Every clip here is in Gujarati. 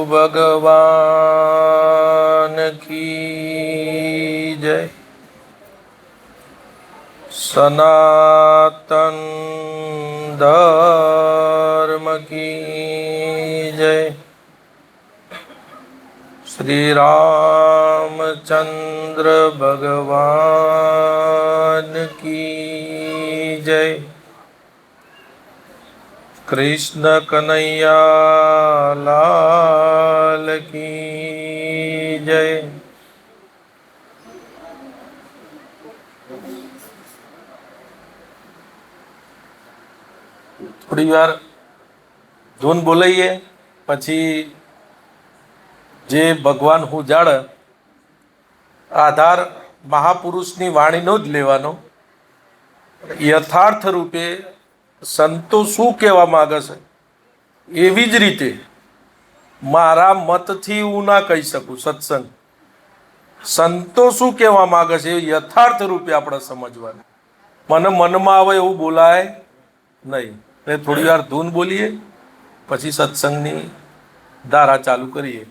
भगवान की जय। सनातन धर्म की जय। श्री रामचंद्र भगवान की जय। कृष्ण कन्हैया लाल की जय। थोड़ी वार धून बोलाइए पछी जे भगवान हूँ जाड़ आधार महापुरुषनी वाणीनो ज लेवानो। यथार्थ रूपे संतो શું કહેવા માંગે છે એવી જ રીતે મારા મતથી હું ના કહી શકું। સત્સંગ સંતો શું કહેવા માંગે છે યથાર્થ રૂપે આપણે સમજવાનું। મને મનમાં આવે એવું બોલાય નહીં। એટલે થોડી વાર ધૂન બોલીએ પછી સત્સંગની ધારા ચાલુ કરીએ।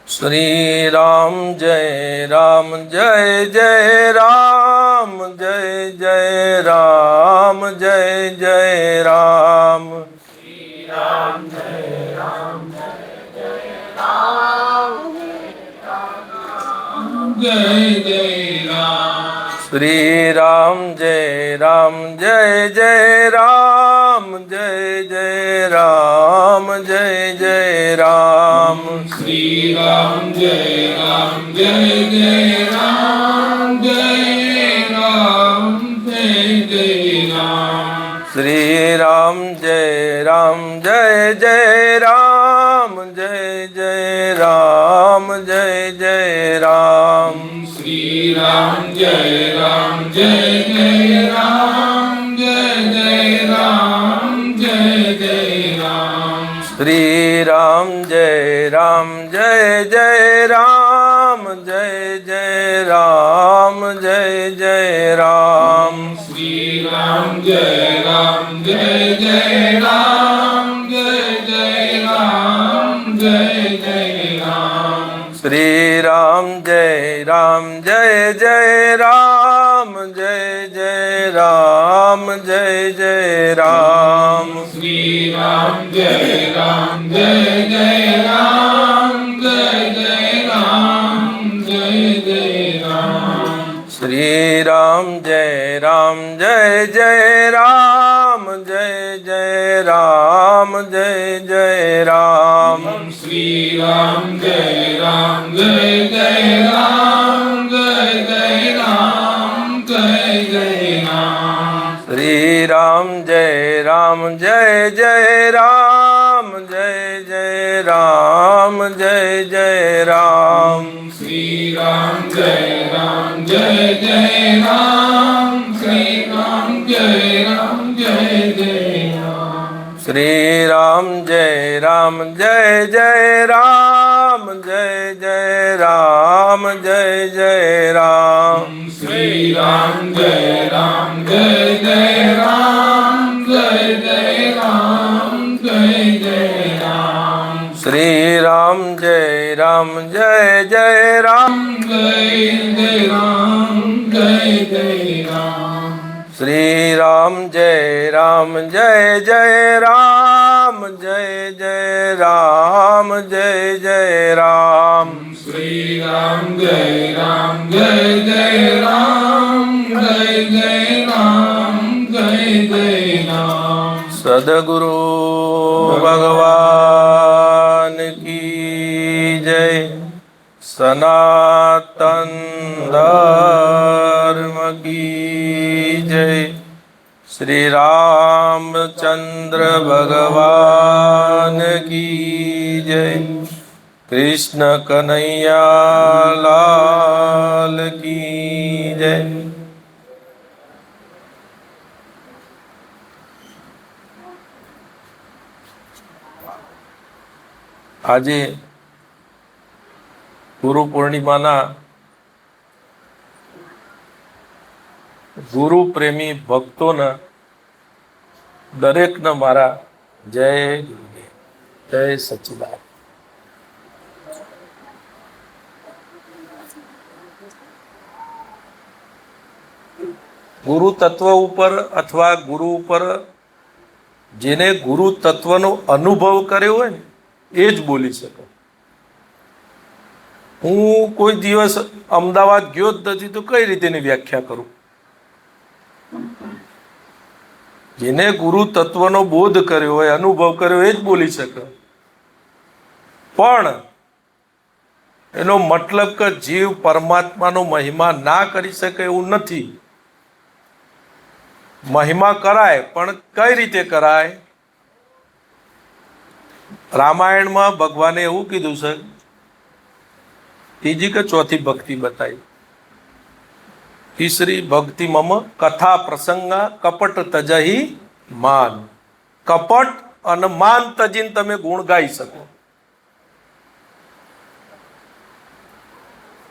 श्री राम जय जय राम जय जय राम जय जय राम। श्री राम जय राम जय राम जय जय राम। श्री राम जय जय राम जय जय राम जय जय राम। श्री राम जय जय राम जय राम जय जय राम। श्री राम जय जय राम जय जय राम जय जय राम। श्री राम जय जय राम जय जय राम जय जय राम। श्री राम जय जय राम जय जय राम जय जय राम। श्री राम जय जय राम जय जय राम जय जय राम। श्री राम जय जय राम जय जय राम जय जय राम। श्री राम जय जय राम जय जय राम जय जय राम। श्री राम जय जय राम जय जय राम जय जय राम। श्री राम जय जय राम जय जय राम जय जय राम। श्री राम जय जय राम जय जय राम जय जय राम। श्री राम जय जय राम श्री राम जय जय राम। श्री राम जय जय राम जय जय राम जय जय राम। श्री राम जय जय राम जय जय राम जय जय राम। श्री राम जय जय राम जय जय राम जय जय राम। श्री राम जय जय राम जय जय राम जय जय राम। श्री राम जय जय राम जय जय राम जय जय राम। सद्गुरु भगवान की जय। सनातन धर्म की जय। श्री रामचंद्र भगवान की जय। कृष्ण कन्हैया लाल की जय। આજે ગુરુ પૂર્ણિમાના ગુરુ પ્રેમી ભક્તોના દરેકને મારા જય ગુરુદેવ, જય સચ્ચિદાનંદ. ગુરુ તત્વ ઉપર અથવા ગુરુ ઉપર જેને ગુરુ તત્વનો અનુભવ કર્યો હોય ને એ જ બોલી શકે. હું કોઈ દિવસ અમદાવાદ ગયો જ નથી તો કઈ રીતે એની વ્યાખ્યા કરું? જેને ગુરુ તત્વનો બોધ કર્યો હોય, અનુભવ કર્યો, એ જ બોલી શકે. પણ એનો મતલબ કે જીવ પરમાત્માનો મહિમા ના કરી શકે એવું નથી. મહિમા કરાય, પણ કઈ રીતે કરાય? રામાયણમાં ભગવાને એવું કીધું છે, ત્રીજી કે ચોથી ભક્તિ બતાવી, તીસરી ભક્તિ મમ કથા પ્રસંગા કપટ તજહી માન. કપટ અને માન તજીને તમે ગુણ ગાઈ શકો.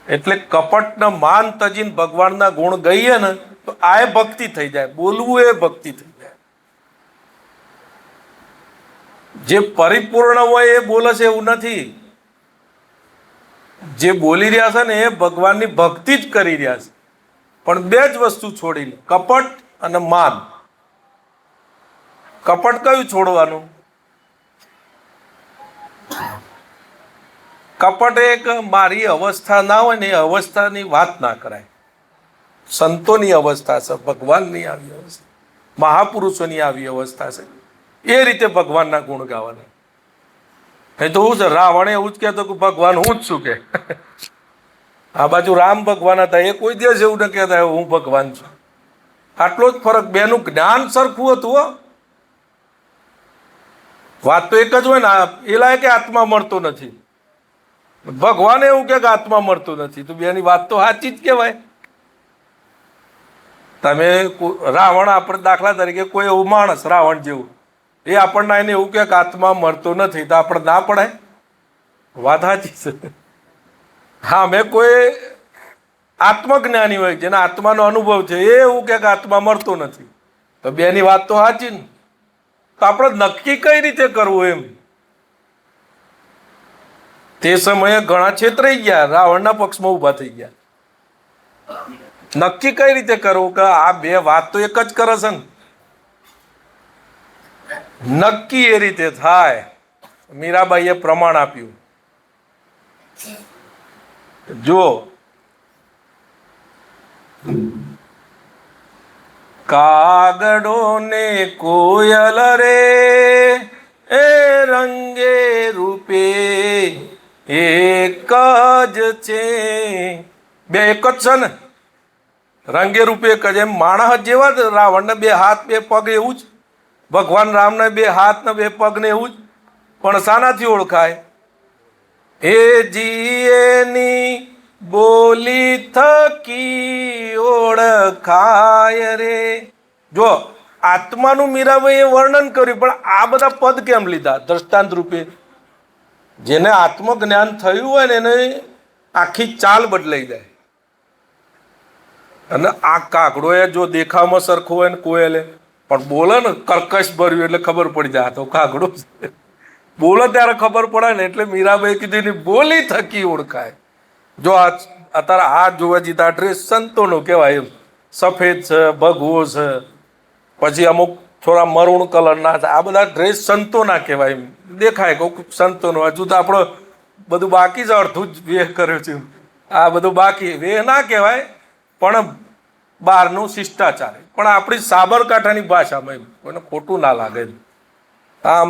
એટલે કપટ ને માન તજીને ભગવાનના ગુણ ગાઈએ ને તો આ ભક્તિ થઈ જાય. બોલવું એ ભક્તિ થઈ જાય. જે પરિપૂર્ણ હોય એ બોલે છે એવું નથી. જે બોલી રહ્યા છે ને એ ભગવાનની ભક્તિ જ કરી રહ્યા છે, પણ બે જ વસ્તુ છોડીને, કપટ અને માન. કપટ કયું છોડવાનું? કપટ એક મારી અવસ્થા ના હોય ને એ અવસ્થાની વાત ના કરાય. સંતોની અવસ્થા છે, ભગવાનની આવી અવસ્થા, મહાપુરુષોની આવી અવસ્થા છે. એ રીતે ભગવાનના ગુણ ગાવાના. એ તો હું છે, રાવણે એવું જ કહેતો કે ભગવાન હું જ છું કે. આ બાજુ રામ ભગવાન હતા, એ કોઈ દિવસ એવું ન કહેતા હું ભગવાન છું. આટલો જ ફરક. બેનું જ્ઞાન સરખું હતું હો. વાત તો એક જ હોય ને. એલા કે આત્મા મળતો નથી, ભગવાન એવું કે આત્મા મળતો નથી, તો બેની વાત તો સાચી જ કહેવાય. તમે રાવણ, આપણે દાખલા તરીકે કોઈ એવું માણસ રાવણ જેવું, એ આપણને એને એવું કે આત્મા મળતો નથી, તો આપણે ના પડાય? વાત સાચી છે. હા, મેં કોઈ આત્મજ્ઞાની હોય, જેના આત્માનો અનુભવ છે, એ એવું કે આત્મા મળતો નથી, તો બેની વાત તો સાચી ને. તો આપણે નક્કી કઈ રીતે કરવું એમ? તે સમયે ઘણા છેતરાઈ ગયા, રાવણના પક્ષમાં ઉભા થઈ ગયા. નક્કી કઈ રીતે કરવું કે આ બે વાત તો એક જ કરે છે ને? નક્કી એ રીતે થાય. મીરાબાઈએ પ્રમાણ આપ્યું. જો કાગડો ને કોયલ રે એ રંગે રૂપે એક જ છે. બે એક જ છે ને, રંગે રૂપે એક જ. એમ માણસ જેવા જ રાવણને બે હાથ બે પગ એવું જ, ભગવાન રામને બે હાથ ને બે પગ ને એવું જ. પણ શાનાથી ઓળખાય? એ જીએની બોલી થકી ઓળખાય રે. જો આત્માનું મીરાબાઈએ વર્ણન કર્યું, પણ આ બધા પદ કેમ લીધા દ્રષ્ટાંત રૂપે? જેને આત્મજ્ઞાન થયું હોય ને એને આખી ચાલ બદલાઈ જાય. અને આ કાગડો એ જો દેખાવમાં સરખો હોય ને કોયલે, પણ બોલે ને કર્કશ ભર્યું એટલે ખબર પડી જાય તો કાગડો બોલે ત્યારે ખબર પડે ને. એટલે મીરાબાઈ કીધું એની બોલી થકી ઓળખાય. જો આ અત્યારે આ જોવા જઈએ આ ડ્રેસ સંતોનો કહેવાય. એમ સફેદ છે, ભગવો છે, પછી અમુક થોડા મરૂણ કલરના છે, આ બધા ડ્રેસ સંતોના કહેવાય. એમ દેખાય કોઈક સંતોનો. હજુ તો આપણો બધું બાકી છે, અડધું જ વેહ કર્યો છે. આ બધું બાકી, વેહ ના કહેવાય પણ બહારનું શિષ્ટાચાર. પણ આપણી સાબરકાંઠાની ભાષામાં એમ કોઈને ખોટું ના લાગે. આમ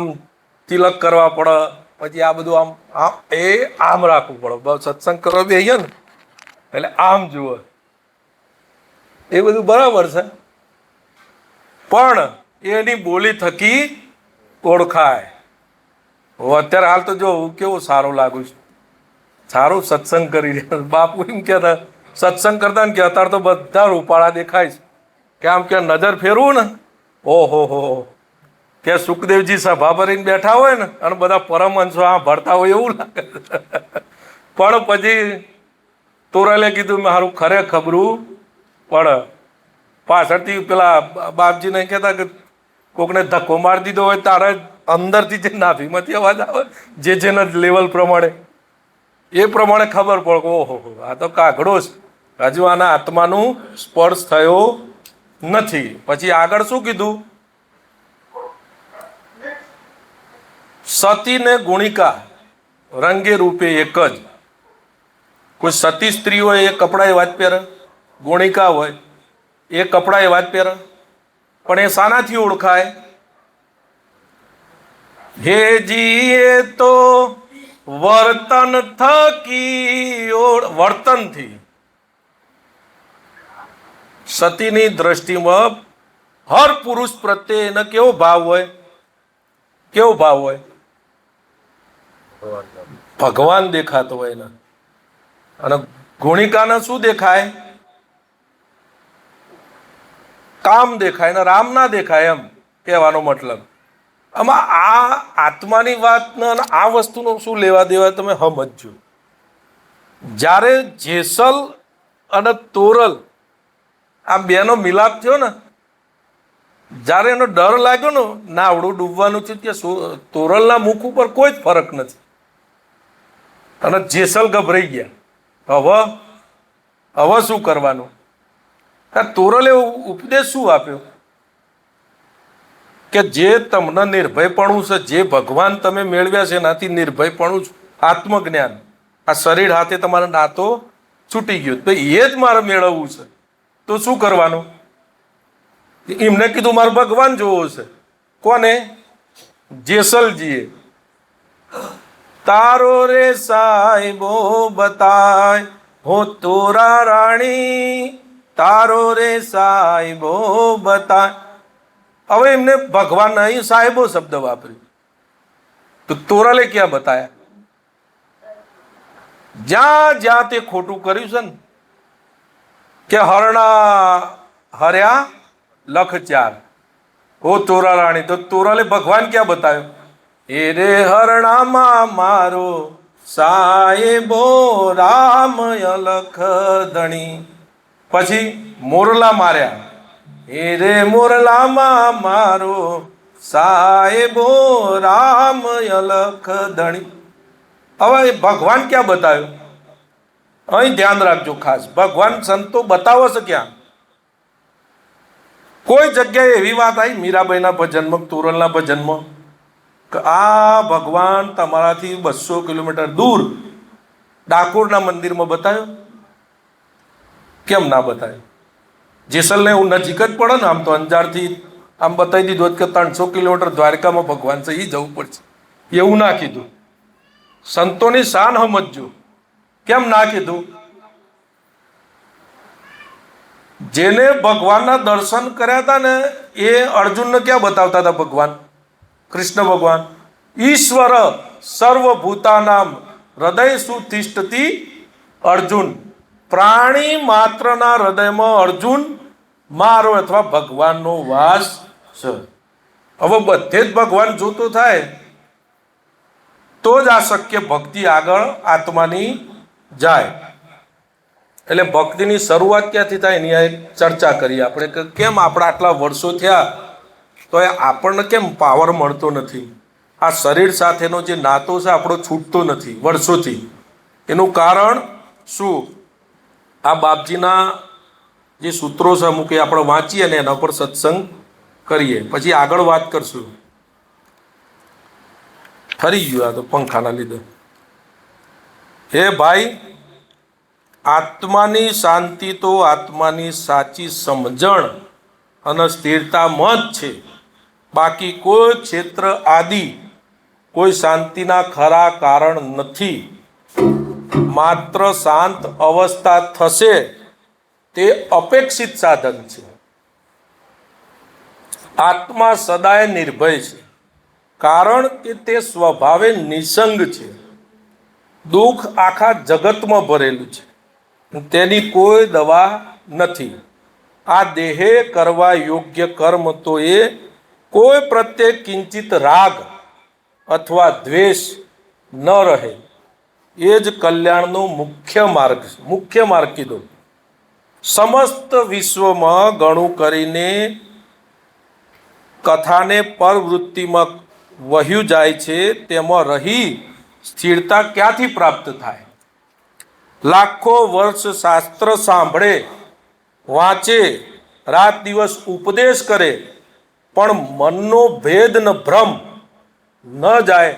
તિલક કરવા પડે, પછી આ બધું આમ આમ એ આમ રાખવું પડે. બસ સત્સંગ કરવા બેસીએ ને એટલે આમ જુઓ, એ બધું બરાબર છે, પણ એની બોલી થકી ઓળખાય. અત્યારે હાલ તો જો હું કેવો સારો લાગુ છું, સારું સત્સંગ કરી રહ્યા. બાપુ એમ કહેતા સત્સંગ કરતા ને કે અત્યારે તો બધા રૂપાળા દેખાય છે, કે આમ કે નજર ફેરવું ને, ઓહો હો, કે સુખદેવજી સભા ભરીને બેઠા હોય ને અને બધા પરમહંસો આ ભરતા હોય એવું લાગે. પણ પછી તોરાલે કીધું મારું ખરે ખબરું, પણ પાછળથી પેલા બાપજીને કહેતા કે કોકને ધક્કો મારી દીધો હોય તારે અંદરથી જે નાભીમાંથી અવાજ આવે જેના લેવલ પ્રમાણે એ પ્રમાણે ખબર પડે કે ઓહો આ તો કાગડો છે, હજુ આના આત્માનું સ્પર્શ થયો નથી. પછી આગળ શું કીધું? સતી ને ગુણિકા રંગે રૂપે એક જ. કોઈ સતી સ્ત્રી હોય એ કપડા એવા જ પહેરે, ગુણિકા હોય એ કપડા એવા જ પહેરે, પણ એ શાનાથી ઓળખાય? હે જીએ તો વર્તન થકી, વર્તનથી. સતીની દ્રષ્ટિમાં હર પુરુષ પ્રત્યે એને કેવો ભાવ હોય? કેવો ભાવ હોય? ભગવાન દેખાતો હોય એને. અને ગુણિકાને શું દેખાય? કામ દેખાય ને રામ ના દેખાય, એમ કહેવાનો મતલબ. આમાં આ આત્માની વાત ને આ વસ્તુનો શું લેવા દેવા તમે સમજજો. જ્યારે જેસલ અને તોરલ આ બેનો મિલાપ થયો ને, જ્યારે એનો ડર લાગ્યો ને નાવડું ડૂબવાનું છે, ત્યાં તોરલના મુખ ઉપર કોઈ જ ફરક નથી અને જેસલ ગભરાઈ ગયા. હવે શું કરવાનું? તોરલે ઉપદેશ શું આપ્યો કે જે તમને નિર્ભયપણું છે, જે ભગવાન તમે મેળવ્યા છે એનાથી નિર્ભયપણું આત્મજ્ઞાન, આ શરીર હાથે તમારો નાતો છૂટી ગયો, તો એ જ મારે મેળવવું છે. તો શું કરવાનું? એમને કીધું મારે ભગવાન જોવો છે. કોને? જેસલજીએ. તારો રે સાહેબો બતાય હો તોરા રાણી, તારો રે સાહેબો બતાય. હવે એમને ભગવાન અહીં સાહેબો શબ્દ વાપર્યો, તો તોરલે ક્યાં બતાયા? જ્યાં જ્યાં તે ખોટું કર્યું છે ને, કે હરણા હર્યા લખ ચાર, ઓ તોરા રાણી, તો તોરલે ભગવાન ક્યાં બતાવ્યો? એ રે હરણામાં મારો સાહેબો રામ અલખ ધણી. પછી મોરલા માર્યા, એ રે મોરલામાં મારો સાહેબો રામ અલખ ધણી. હવે ભગવાન ક્યાં બતાવ્યો? અહીં ધ્યાન રાખજો ખાસ, ભગવાન સંતો બતાવો છે ક્યાં? કોઈ જગ્યાએ એવી વાત આવી મીરાબાઈના ભજનમાં, તોરલના ભજનમાં, કે આ ભગવાન તમારાથી 200 કિલોમીટર દૂર ડાકોરના મંદિરમાં બતાવ્યો? કેમ ના બતાવ્યો? જેસલને એવું નજીક જ પડે ને, આમ તો અંજારથી આમ બતાવી દીધું હોત કે 300 કિલોમીટર દ્વારકામાં ભગવાન છે, એ જવું પડશે. એવું ના કીધું. સંતોની શાન સમજજો. કેમ ના કીધું? જેને ભગવાનના દર્શન કર્યા હતા ને એ અર્જુનને ક્યાં બતાવતા હતા ભગવાન? કૃષ્ણ ભગવાન ઈશ્વર સર્વભૂતાનામ હૃદય સુતિષ્ઠતિ અર્જુન. પ્રાણી માત્રના હૃદયમાં અર્જુન મારો અથવા ભગવાનનો વાસ છે. હવે બધે જ ભગવાન જોતો થાય તો જ આ શક્ય ભક્તિ આગળ આત્માની જાય. એટલે ભક્તિની શરૂઆત ક્યાંથી થાય એની આ એક ચર્ચા કરીએ આપણે, કે કેમ આપણા આટલા વર્ષો થયા તો એ આપણને કેમ પાવર મળતો નથી? આ શરીર સાથેનો જે નાતો છે આપણો છૂટતો નથી વર્ષોથી. એનું કારણ શું? આ બાપજીના જે સૂત્રો છે અમુક એ આપણે વાંચીએ અને એના પર સત્સંગ કરીએ, પછી આગળ વાત કરશું. ફરી ગયું આ તો પંખાના લીધે. હે ભાઈ, આત્માની શાંતિ તો આત્માની સાચી સમજણ અને સ્થિરતામાં જ છે. બાકી કોઈ ક્ષેત્ર આદિ કોઈ શાંતિના ખરા કારણ નથી. માત્ર શાંત અવસ્થા થશે તે અપેક્ષિત સાધન છે. આત્મા સદાય નિર્ભય છે, કારણ કે તે સ્વભાવે નિસંગ છે. દુઃખ આખા જગતમાં ભરેલું છે, તેની કોઈ દવા નથી. આ દેહે કરવા યોગ્ય કર્મ તો એ કોઈ પ્રત્યે કિંચિત રાગ અથવા દ્વેષ ન રહે, એ જ કલ્યાણનો મુખ્ય માર્ગ કીધો. સમસ્ત વિશ્વમાં ગણું કરીને કથાને પરવૃત્તિમાં વહ્યું જાય છે તેમાં રહી સ્થિરતા ક્યાંથી પ્રાપ્ત થાય? લાખો વર્ષ શાસ્ત્ર સાંભળે, વાંચે, રાત દિવસ ઉપદેશ કરે, પણ મનનો ભેદ ન ભ્રમ ન જાય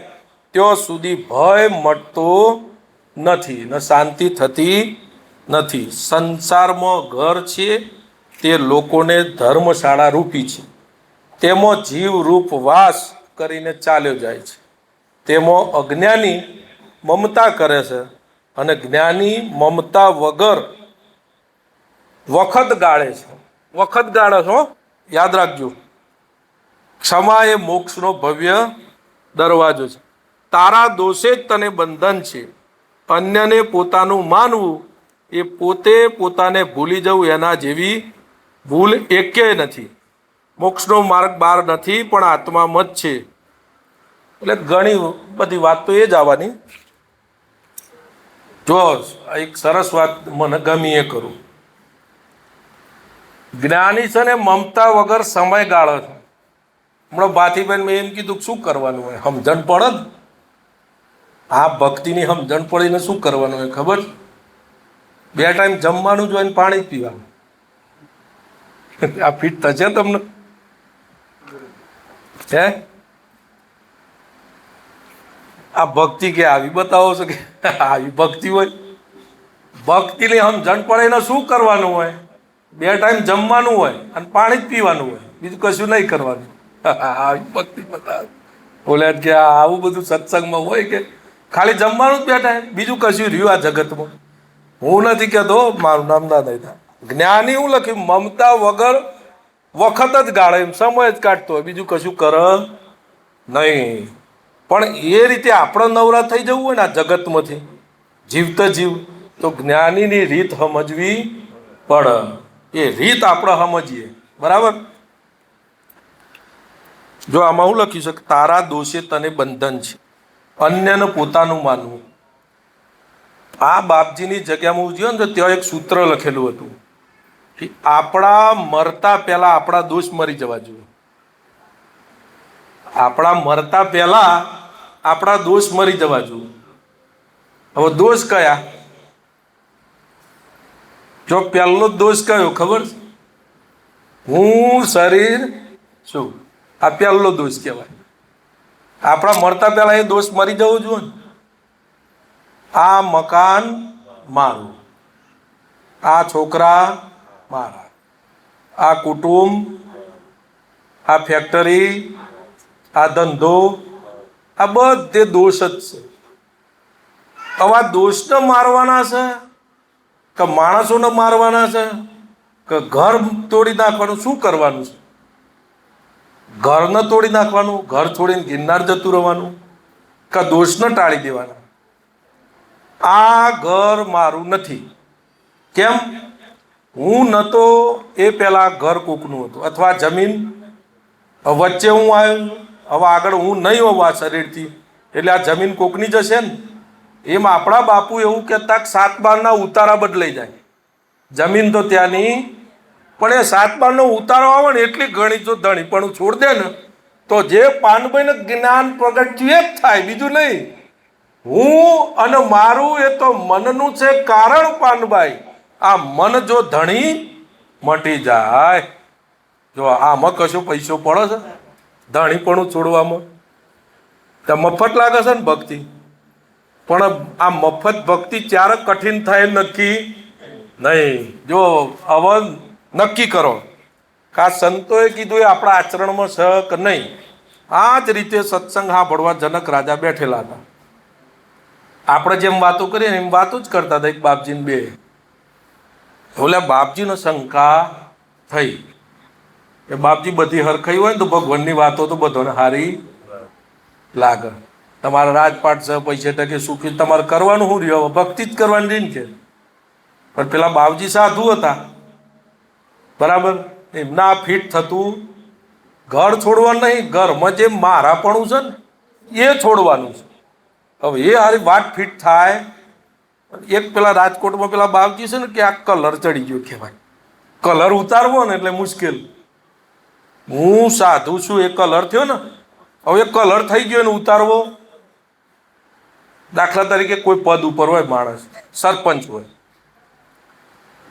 ત્યાં સુધી ભય મટતો નથી, ન શાંતિ થતી નથી. સંસારમાં ઘર છે તે લોકોને ધર્મશાળા રૂપી છે, તેમાં જીવ રૂપ વાસ કરીને ચાલ્યો જાય છે. તેમાં અજ્ઞાની મમતા કરે છે અને જ્ઞાની મમતા વગર વખત ગાળે છે. વખત ગાળે છો, યાદ રાખજો. ક્ષમા એ મોક્ષનો ભવ્ય દરવાજો છે. તારા દોષે જ તને બંધન છે. અન્યને પોતાનું માનવું એ પોતે પોતાને ભૂલી જવું એના જેવી ભૂલ એકેય નથી. મોક્ષનો માર્ગ બહાર નથી પણ આત્મામાં જ છે. એટલે ઘણી બધી વાત તો એ જ આવવાની. જો એક સરસ વાત મને ગમી એ કરું. જ્ઞાની છે ને મમતા વગર સમય ગાળે છે. હમણાં ભાતીબેન મેં એમ કીધું શું કરવાનું હોય? સમજણ પડે ને, આ ભક્તિની સમજણ પડીને શું કરવાનું હોય ખબર? 2 ટાઈમ જમવાનું જ હોય ને પાણી જ પીવાનું. આ ફિટ થશે તમને? હે આ ભક્તિ કે આવી બતાવો છો કે આવી ભક્તિ હોય? ભક્તિની સમજણ પડે ને શું કરવાનું હોય? 2 ટાઈમ જમવાનું હોય અને પાણી જ પીવાનું હોય, બીજું કશું નહીં કરવાનું. આવી ભક્તિ બતાવે. બોલે કે આવું બધું સત્સંગમાં હોય કે ખાલી જમવાનું જ 2 ટાઈમ, બીજું કશું રહ્યું આ જગતમાં? હું નથી કહેતો, મારું નામ ના નહીં થાય. જ્ઞાની હું લખ્યું મમતા વગર વખત જ ગાળે, એમ સમય જ કાઢતો હોય, બીજું કશું કર નહીં. પણ એ રીતે આપણે નવરા થઈ જવું હોય ને આ જગતમાંથી જીવતા જીવ, તો જ્ઞાનીની રીત સમજવી પડે. એ રીત આપણે સમજીએ, બરાબર? જો આમાં હું લખ્યું છે કે તારા દોષે તને બંધન છે, અન્યને પોતાનું માનવું. આ બાપજીની જગ્યામાં હું જોયો ને તો ત્યાં એક સૂત્ર લખેલું હતું કે આપણા મરતા પહેલા આપણા દોષ મરી જવા જોઈએ. આપણા મરતા પહેલા આપણા દોષ મરી જવા જોઈએ. હવે દોષ કયા? જો પહેલો દોષ કયો ખબર? હું શરીર છું. આ પહેલો દોષ કહેવાય. આપણા મરતા પહેલા એ દોષ મરી જવો જોઈએ ને. આ મકાન મારું, આ છોકરા મારા, આ કુટુંબ, આ ફેક્ટરી, આ ધંધો, આ બધે દોષ જ છે. હવે આ દોષને મારવાના છે કે માણસોને મારવાના છે કે ઘર તોડી નાખવાનું? શું કરવાનું છે? ઘરને તોડી નાખવાનું, ઘર છોડીને ગિરનાર જતું રહેવાનું કે દોષને ટાળી દેવાના? આ ઘર મારું નથી. કેમ? હું નહોતો એ પહેલા ઘર કોકનું હતું, અથવા જમીન વચ્ચે હું આવ્યો, હવે આગળ હું નહીં હોઉં આ શરીરથી, એટલે આ જમીન કોકની જ હશે ને. એમ આપણા બાપુ એવું કહેતા કે 7 બારના ઉતારા બદલાઈ જાય. જમીન તો ત્યાંની, પણ એ 7 બારનો ઉતારો આવે ને એટલી ઘણી જો ધણી પણ છોડ દે ને તો જે પાનભાઈને જ્ઞાન પ્રગટ્યું એ જ થાય, બીજું નહીં. હું અને મારું એ તો મનનું છે કારણ પાનભાઈ. આ મન જો ધણી મટી જાય, જો આમાં કશો પૈસો પડે છે ધણીપણું છોડવામાં? તો મફત લાગે છે ને ભક્તિ. પણ આ મફત ભક્તિ ત્યારે કઠિન થાય નક્કી નહીં. જો હવે નક્કી કરો કે આ સંતોએ કીધું એ આપણા આચરણમાં છે કે નહીં. આ જ રીતે સત્સંગ સાંભળવા જનક રાજા બેઠેલા હતા. આપણે જેમ વાતો કરીએ ને એમ વાતો જ કરતા હતા. એક બાપજીને 2 ઓલા બાપજીને શંકા થઈ કે બાપજી બધી હરખાઈ હોય ને તો ભગવાનની વાતો તો બધાને સારી લાગે. તમારા રાજપાટ છે, પૈસે ટકે સુખી, તમારે કરવાનું શું રહ્યું? ભક્તિ જ કરવાની રહી ને કે. પણ પેલા બાપજી સાધુ હતા, બરાબર? એમના ફિટ થતું ઘર છોડવાનું નહીં, ઘરમાં જે મારાપણું છે ને એ છોડવાનું છે. હવે એ હારી વાત ફિટ થાય. એક પેલા રાજકોટમાં પેલા બાપજી છે ને કે આ કલર ચડી ગયો કહેવાય. કલર ઉતારવો ને એટલે મુશ્કેલ. હું સાધુ છું એ કલર થયો ને હવે કલર થઈ ગયો એને ઉતારવો. દાખલા તરીકે કોઈ પદ ઉપર હોય માણસ, સરપંચ હોય,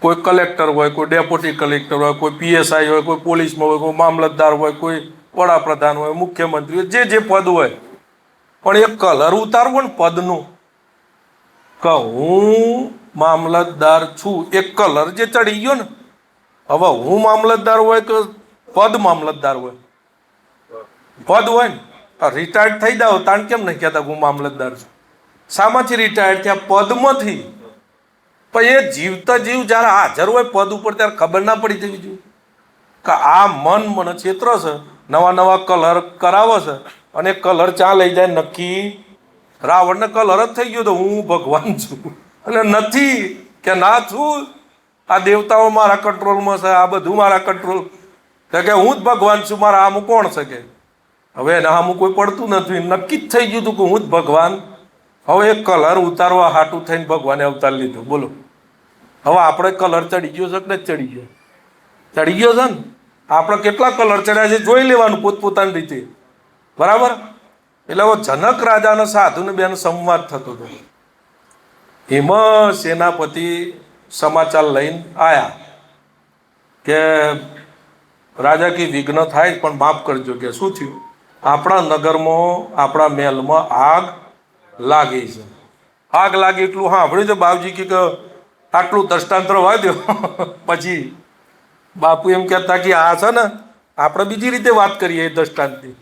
કોઈ કલેક્ટર હોય, કોઈ ડેપ્યુટી કલેક્ટર હોય, કોઈ પીએસઆઈ હોય, કોઈ પોલીસમાં હોય, કોઈ મામલતદાર હોય, કોઈ વડાપ્રધાન હોય, મુખ્યમંત્રી હોય, જે પદ હોય, પણ એ કલર ઉતારવો ને પદનું, કે હું મામલતદાર છું, એ કલર જે ચડી ગયો ને, હવે હું મામલતદાર હોય કે પદ મામલતદાર હોય, પદ હોય ને, રિટાયર્ડ થઈ જાઓ તાણ કેમ નહીં કહેતા હું મામલતદાર છું? શામાંથી રિટાયર્ડ થયા? પદમાંથી. પણ એ જીવતા જીવ જ્યારે હાજર હોય પદ ઉપર ત્યારે ખબર ના પડી જવી જોઈએ કે આ મને ક્ષેત્ર છે, નવા નવા કલર કરાવે છે, અને કલર ચા લઈ જાય નક્કી રાવણને કલર જ થઈ ગયો તો હું ભગવાન છું, એટલે નથી કે ના છું, આ દેવતાઓ મારા કંટ્રોલમાં છે, આ બધું મારા કંટ્રોલ, કે હું જ ભગવાન છું, મારા આમ કોણ શકે? હવે એના આમ કોઈ પડતું નથી, નક્કી જ થઈ ગયું હતું કે હું જ ભગવાન. હવે એ કલર ઉતારવા હાટું થઈને ભગવાને અવતાર લીધો. બોલો, હવે આપણે કલર ચડી ગયો છે કે ચડી ગયો? ચડી ગયો છે ને. આપણે કેટલા કલર ચડ્યા છે જોઈ લેવાનું પોતપોતાની રીતે, બરાબર? એટલે હવે જનક રાજાના સાધુને બેનો સંવાદ થતો હતો. એમાં સેનાપતિ સમાચાર લઈને આયા કે રાજા કી વિઘ્ન થાય પણ માફ કરજો. કે શું થયું? આપણા નગરમાં, આપણા મહેલમાં આગ લાગી છે. આગ લાગી એટલું સાંભળ્યું છે બાપજી કે આટલું દ્રષ્ટાંતર વાંચ્યો. પછી બાપુ એમ કહેતા કે આ છે ને આપણે બીજી રીતે વાત કરીએ એ દ્રષ્ટાંતની.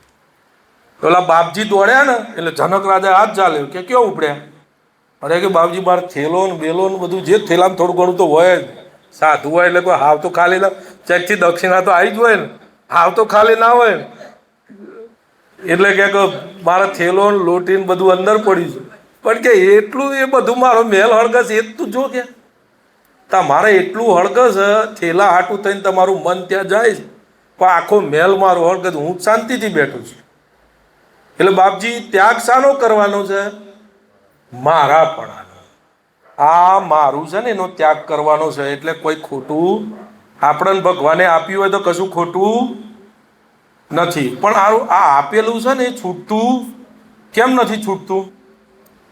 પેલા બાપજી દોડ્યા ને એટલે જનક રાજા હાથ ચાલ્યો કે કેવું ઉપડ્યા? અરે કે બાપજી મારે થેલો ને બેલો ને બધું જે થેલામાં થોડું ઘણું તો હોય જ. સાધુ હોય એટલે કોઈ હાવ તો ખાલી ચેકથી દક્ષિણા તો આવી જ હોય ને, હાવ તો ખાલી ના હોય ને. એટલે કે મારા થેલો ને લોટીને બધું અંદર પડ્યું છે, પણ કે એટલું એ બધું મારો મેલ હળગસ એ જ તું જો કે તમારે એટલું હળગસ થેલા હાટું થઈને તમારું મન ત્યાં જાય છે, પણ આખો મેલ મારો હળગસ, હું શાંતિથી બેઠું છું. એટલે બાપજી ત્યાગ શાનો કરવાનો છે? મારાપણાનો. આ મારું છે ને એનો ત્યાગ કરવાનો છે. એટલે કોઈ ખોટું આપણને ભગવાને આપ્યું હોય તો કશું ખોટું નથી, પણ આ આપેલું છે ને એ છૂટતું કેમ નથી છૂટતું?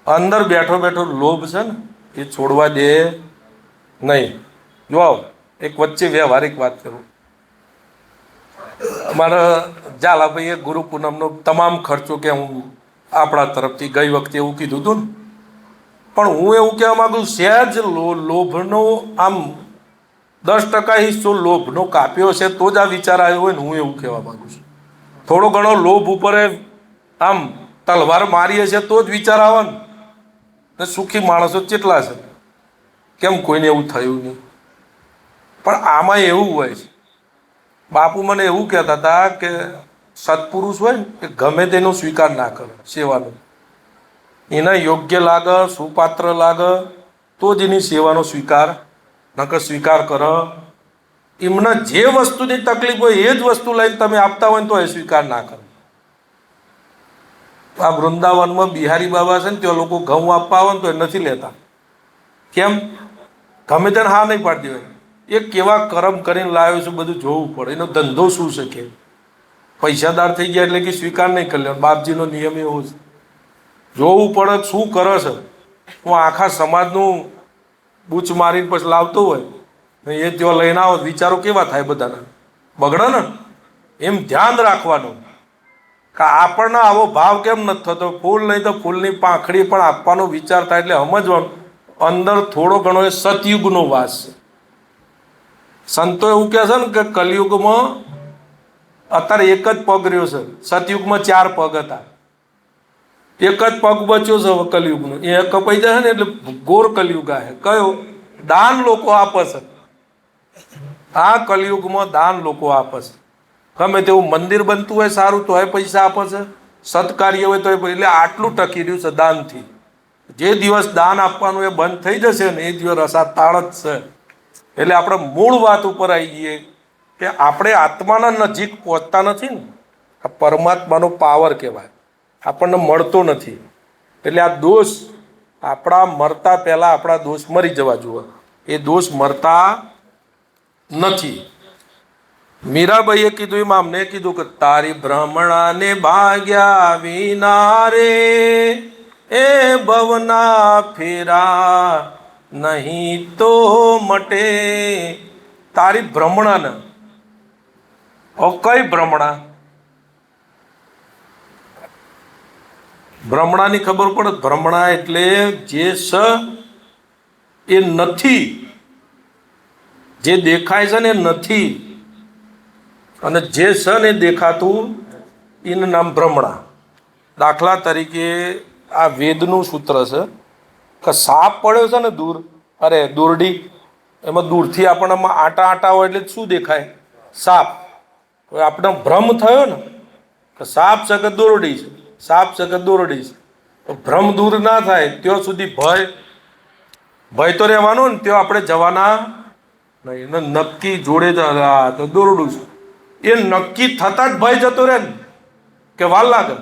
અંદર બેઠો બેઠો લોભ છે ને એ છોડવા દે નહીં. જો એક વચ્ચે વ્યવહારિક વાત કરું. અમારા ઝાલાભાઈએ ગુરુ પૂનમનો તમામ ખર્ચો કે હું આપણા તરફથી ગઈ વખતે એવું કીધું હતું ને, પણ હું એવું કહેવા માગું, સહેજ લોભનો આમ 10% હિસ્સો લોભનો કાપ્યો છે તો જ આ વિચાર આવ્યો હોય ને, હું એવું કહેવા માગું છું. થોડો ઘણો લોભ ઉપર આમ તલવાર મારીએ છે તો જ વિચાર આવે ને. સુખી માણસો કેટલા છે, કેમ કોઈને એવું થયું નહીં? પણ આમાં એવું હોય છે. બાપુ મને એવું કહેતા હતા કે સત્પુરુષ હોય ને એ ગમે તેનો સ્વીકાર ના કરે સેવાનો. એને યોગ્ય લાગે, સુપાત્ર લાગે તો જ એની સેવાનો સ્વીકાર નકર સ્વીકાર કરે. એમને જે વસ્તુની તકલીફ હોય એ જ વસ્તુ લઈને તમે આપતા હોય ને તો એ સ્વીકાર ના કરે. આ વૃંદાવનમાં બિહારી બાબા છે ને ત્યાં લોકો ઘઉં આપવા આવે ને તો એ નથી લેતા. કેમ? ગમે તેને હા નહીં પાડતી હોય. એ કેવા કરમ કરીને લાવ્યો છે બધું જોવું પડે. એનો ધંધો શું છે કે પૈસાદાર થઈ ગયા એટલે કે સ્વીકાર નહીં કરી લે. બાપજીનો નિયમ એવો છે. જોવું પડે શું કરે છે. હું આખા સમાજનું બૂચ મારીને પછી લાવતો હોય એ ત્યાં લઈને આવો વિચારો કેવા થાય બધાના? બગડે ને. એમ ધ્યાન રાખવાનું કે આપણને આવો ભાવ કેમ નથી થતો? ફૂલ નહીં તો ફૂલની પાંખડી પણ આપવાનો વિચાર થાય એટલે સમજવાનું અંદર થોડો ઘણો એ સતયુગનો વાસ છે. સંતો એવું કહે છે ને કે કલયુગમાં અત્યારે એક જ પગ રહ્યો છે, સતયુગમાં 4 પગ હતા. એક જ પગ બચ્યો છે હવે કલયુગનો, એ કપાઈ જાય ને એટલે ઘોર કલયુગ આવે. કયો? દાન લોકો આપે છે. આ કલયુગમાં દાન લોકો આપે છે. ગમે તેવું મંદિર બનતું હોય સારું તો એ પૈસા આપે છે, સત્કાર્ય હોય તો એટલે આટલું ટકી રહ્યું છે દાનથી. જે દિવસ દાન આપવાનું એ બંધ થઈ જશે ને એ દિવસ રસાતાળ જ છે. એટલે આપણે મૂળ વાત ઉપર આવી જઈએ કે આપણે આત્માના નજીક પહોંચતા નથી ને. આ પરમાત્માનો પાવર કહેવાય, આપણને મળતો નથી. એટલે આ દોષ આપણા મરતા પહેલાં આપણા દોષ મરી જવા જોઈએ. એ દોષ મરતા નથી. મીરાબાઈએ કીધું એમ અમને કીધું કે તારી ભ્રમણાને ભાગ્યા વિના રે એ ભવના ફેરા નહીં તો મટે. તારી ભ્રમણાને, કઈ ભ્રમણા? ભ્રમણાની ખબર પડે. ભ્રમણા એટલે જે સ એ નથી, જે દેખાય છે ને એ નથી, અને જે છે ને દેખાતું એનું નામ ભ્રમણા. દાખલા તરીકે આ વેદનું સૂત્ર છે કે સાપ પડ્યો છે ને દૂર, અરે દોરડી, એમાં દૂરથી આપણને આટા આટા હોય એટલે શું દેખાય? સાપ. હવે આપણે ભ્રમ થયો ને કે સાપ છે કે દોરડી છે, સાપ છે કે દોરડી છે. તો ભ્રમ દૂર ના થાય ત્યાં સુધી ભય તો રહેવાનો ને, ત્યાં આપણે જવાના નહીં. નક્કી જોડે તો દોરડું છે એ નક્કી થતા જ ભય જતો રહે ને, કે વાર લાગે?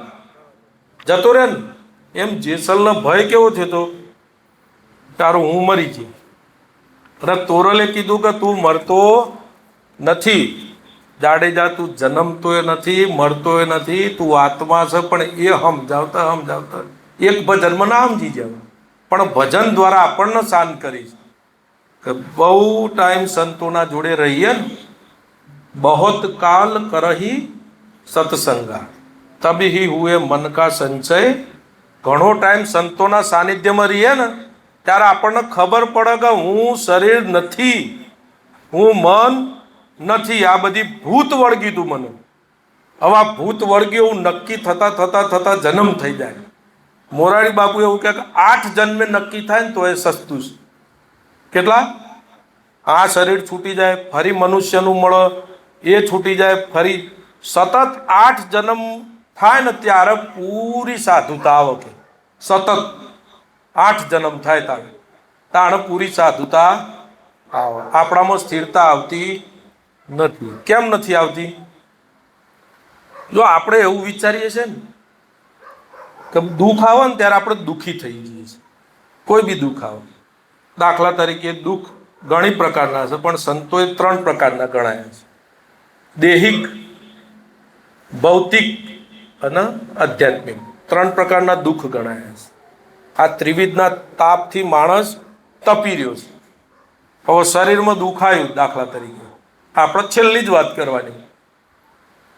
જતો રહે ને. એમ જેસલનો ભય કેવો થયો? તારું હું મરી ગઈ. અને તોરલે કીધું કે તું મરતો નથી, જાડેજા તું જન્મતો નથી, મરતો નથી, તું આત્મા છે. પણ એ સમજાવતા એક ભજનમાં ના સમજી જાવ, પણ ભજન દ્વારા આપણને શાંત કરીશ. કે બહુ ટાઈમ સંતોના જોડે રહીએ ને, बहुत काल करही सत्संगा तभी हुए मन का संचय. ઘણો ટાઈમ સંતોના સાનિધ્યમાં રહીએ ને ત્યારે આપણને ખબર પડે કે હું શરીર નથી, હું મન નથી. આ બધી ભૂત વળગી તું મને. હવે આ ભૂત વળગ્યું એવું નક્કી થતા થતા થતા જન્મ થઈ જાય. મોરારી બાપુ એવું કહે કે 8 જન્મે નક્કી થાય ને તો એ સસ્તું છે. કેટલા? આ શરીર છૂટી જાય, ફરી મનુષ્યનું મળે, એ છૂટી જાય, ફરી સતત 8 જન્મ થાય ને ત્યારે પૂરી સાધુતા આવે. કે સતત 8 જન્મ થાય તાણે પૂરી સાધુતા આવે. આપણામાં સ્થિરતા આવતી નથી. કેમ નથી આવતી? જો આપણે એવું વિચારીએ છીએ ને કે દુઃખ આવે ને ત્યારે આપણે દુઃખી થઈ જઈએ છીએ. કોઈ બી દુઃખ આવે, દાખલા તરીકે દુઃખ ઘણી પ્રકારના છે, પણ સંતોએ 3 પ્રકારના ગણાયા છે: દેહિક, ભૌતિક અને આધ્યાત્મિક. 3 પ્રકારના દુઃખ ગણાયા છે. આ ત્રિવિધના તાપથી માણસ તપી રહ્યો છે. હવે શરીરમાં દુઃખ આવ્યું, દાખલા તરીકે આપણે છેલ્લી જ વાત કરવાની,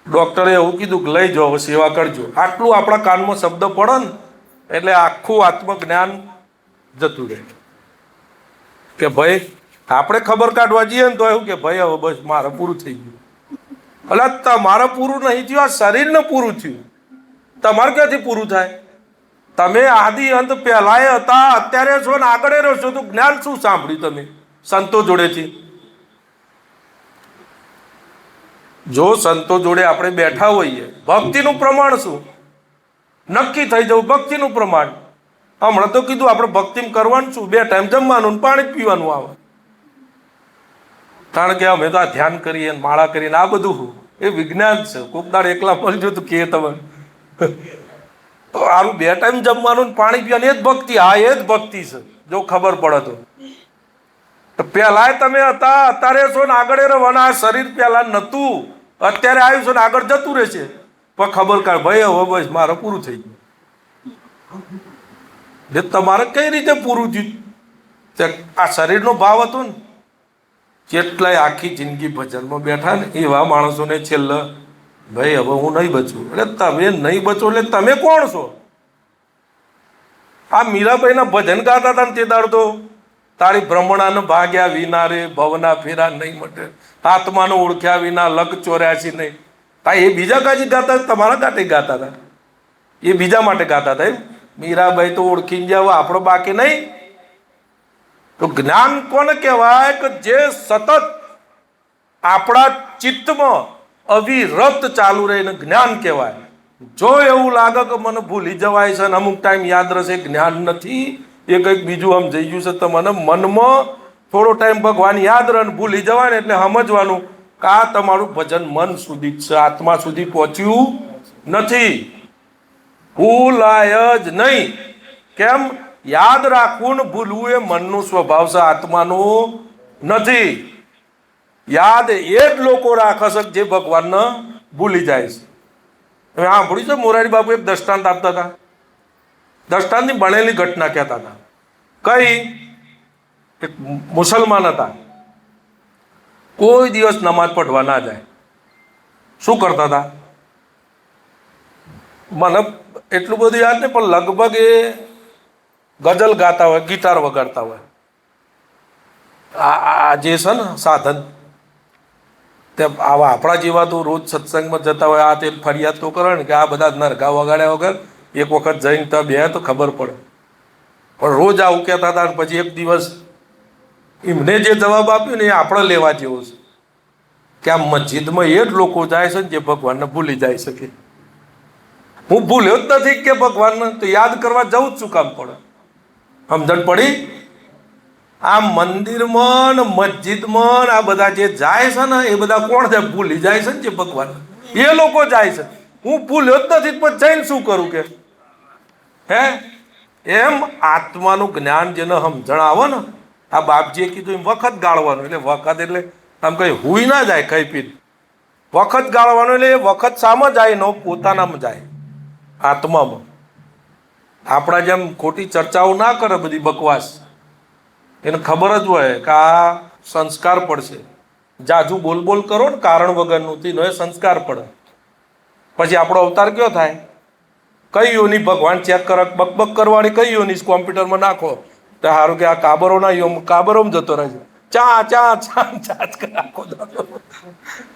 ડૉક્ટરે એવું કીધું કે લઈ જાઓ, સેવા કરજો. આટલું આપણા કાનમાં શબ્દ પડે ને એટલે આખું આત્મજ્ઞાન જતું રહે. કે ભાઈ આપણે ખબર કાઢવા જઈએ ને તો એવું કે ભાઈ હવે બસ મારે પૂરું થઈ ગયું. એટલે તમારે પૂરું નહીં થયું, આ શરીરને પૂરું થયું. તમારે ક્યાંથી પૂરું થાય? તમે આદિ અંત પહેલાય હતા, અત્યારે છો ને આગળ રહેશો. તો જ્ઞાન શું સાંભળ્યું તમે સંતો જોડેથી? જો સંતો જોડે આપણે બેઠા હોઈએ, ભક્તિનું પ્રમાણ શું નક્કી થઈ જવું? ભક્તિનું પ્રમાણ હમણાં તો કીધું આપણે ભક્તિ કરવાનું શું? 2 ટાઈમ જમવાનું ને પાણી પીવાનું આવે. કારણ કે અમે તો આ ધ્યાન કરીએ, માળા કરીને આ બધું એ વિજ્ઞાન છે. કોક દાડ એકલા મળજો તો કે તમે આરું 2 ટાઈમ જમવાનું ને પાણી પીવાનું એ જ ભક્તિ. હા, એ જ ભક્તિ છે જો ખબર પડે તો. પહેલાય તમે હતા, અત્યારે છો ને આગળ રહેવાના. આ શરીર પહેલા નહોતું, અત્યારે આવ્યું છે ને આગળ જતું રહેશે. પણ ખબર કાઢ ભાઈ હવે બસ મારે પૂરું થઈ ગયું. તમારે કઈ રીતે પૂરું થયું? આ શરીરનો ભાવ હતો ને. કેટલાય આખી જિંદગી ભજનમાં બેઠા ને એવા માણસોને છેલ્લે ભાઈ હવે હું નહીં બચું. એટલે તમે નહીં બચો એટલે તમે કોણ છો? આ મીરાબાઈના ભજન ગાતા હતા ને તે દાડ તો તારી ભ્રમણાને ભાગ્યા વિના રે ભવના ફેરા નહીં મટે, આત્માને ઓળખ્યા વિના લક 84 નહીં. હા, એ બીજા કાજી ગાતા, તમારા ગાતે ગાતા હતા. એ બીજા માટે ગાતા હતા. મીરાબાઈ તો ઓળખીને જાવ, આપણો બાકી નહીં. તો જ્ઞાન કોને કહેવાય? કે જે સતત આપણા ચિત્તમાં અવિરત ચાલુ રહે એને જ્ઞાન કહેવાય. જો એવું લાગે કે મને ભૂલી જવાય છે, અમુક ટાઈમ યાદ રહેશે, જ્ઞાન નથી, એ કંઈક બીજું આમ જઈ ગયું છે. તો મને મનમાં થોડો ટાઈમ ભગવાન યાદ રહે ને ભૂલી જવાય ને એટલે સમજવાનું કે આ તમારું ભજન મન સુધી જ છે, આત્મા સુધી પહોંચ્યું નથી. ભૂલાય જ નહીં. કેમ? યાદ રાખવું ને ભૂલવું એ મનનું સ્વભાવ છે, આત્માનું નથી. યાદ એ જ લોકો રાખે છે જે ભગવાનને ભૂલી જાય છે. તમે સાંભળ્યું છે મોરારી બાપુ એક દ્રષ્ટાંત આપતા હતા, દ્રષ્ટાંતની બનેલી ઘટના કહેતા હતા. કઈ? એક મુસલમાન હતા, કોઈ દિવસ નમાજ પઢવા ના જાય. શું કરતા હતા? મને એટલું બધું યાદ નહીં, પણ લગભગ એ ગઝલ ગાતા હોય, ગિટાર વગાડતા હોય. આ જે છે ને સાધન, તે આવા આપણા જેવા તો રોજ સત્સંગમાં જતા હોય, આ તે ફરિયાદ તો કરે ને કે આ બધા નરગા વગાડ્યા વગર એક વખત જઈને ત્યાં બે તો ખબર પડે. પણ રોજ આવું કહેતા હતા. પછી એક દિવસ એમને જે જવાબ આપ્યો ને એ આપણે લેવા જેવો છે કે આ મસ્જિદમાં એ જ લોકો જાય છે ને જે ભગવાનને ભૂલી જાય શકે. હું ભૂલ્યો જ નથી કે ભગવાનને, તો યાદ કરવા જવું જ શું કામ પડે? સમજણ પડી? આ મંદિરમાં ને મસ્જિદમાં આ બધા જે જાય છે ને એ બધા કોણ છે? ભૂલી જાય છે ને જે ભગવાન, એ લોકો જાય છે. હું ભૂલ્યો જ નથી, પણ જઈને શું કરું કે હે? એમ આત્માનું જ્ઞાન જેને સમજણ આવે ને, આ બાપજીએ કીધું એમ વખત ગાળવાનું. એટલે વખત એટલે આમ કઈ હુઈ ના જાય ખાઈ પીને. વખત ગાળવાનું એટલે એ વખત શામાં જાય? નો પોતાનામાં જાય, આત્મામાં. આપણા જેમ ખોટી ચર્ચાઓ ના કરે, બધી બકવાસ. એને ખબર જ હોય કે આ સંસ્કાર પડશે. જાજુ બોલ બોલ કરો ને કારણ વગરનું, તેનો એ સંસ્કાર પડે. પછી આપણો અવતાર કયો થાય? કઈ યોની ભગવાન ચેક કરે, બકબક કરવાની કઈ યોની કોમ્પ્યુટરમાં નાખો તો સારું કે આ કાબરોના યો કાબરોમાં જતો રહે છે. ચા ચા ચા ચા જ નાખો.